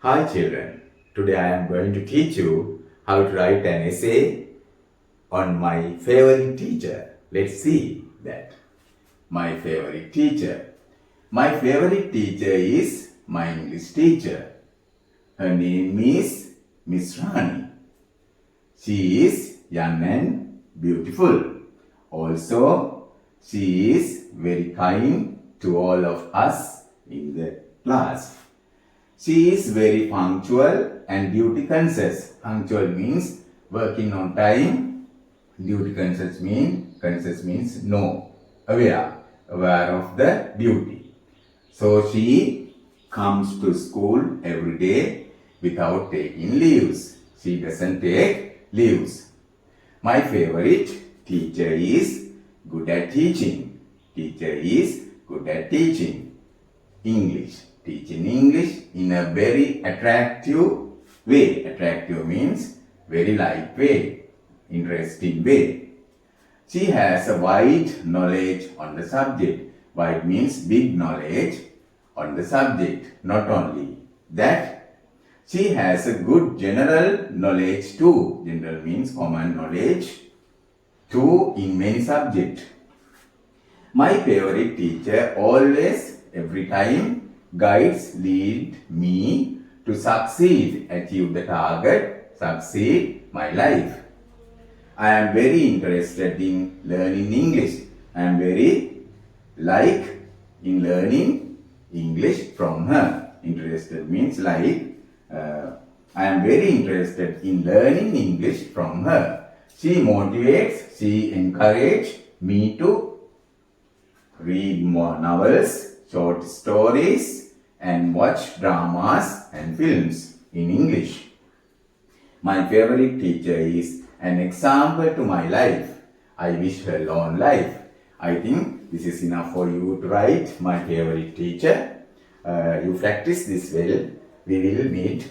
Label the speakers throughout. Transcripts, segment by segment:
Speaker 1: Hi children, today I am going to teach you how to write an essay on my favorite teacher. Let's see that. My favorite teacher. My favorite teacher is my English teacher. Her name is Miss Rani. She is young and beautiful. Also, she is very kind to all of us in the class. She is very punctual and duty conscious. Punctual means working on time. Duty conscious means aware of the duty. So she comes to school every day without taking leaves. She doesn't take leaves. My favorite teacher is good at teaching. Teacher is good at teaching English. Teaching English in a very attractive way. Attractive means very light way, interesting way. She has a wide knowledge on the subject. Wide means big knowledge on the subject. Not only that, she has a good general knowledge too. General means common knowledge too in many subjects. My favorite teacher always, every time, guides lead me to succeed, achieve the target, succeed my life. I am very interested in learning English. I am very in learning English from her. Interested means like. I am very interested in learning English from her. She motivates, she encourages me to read more novels, short stories, and watch dramas and films in English. My favorite teacher is an example to my life. I wish her long life. I think this is enough for you to write my favorite teacher. You practice this well. We will meet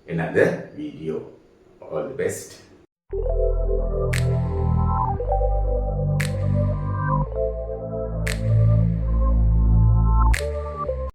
Speaker 1: another video. All the best.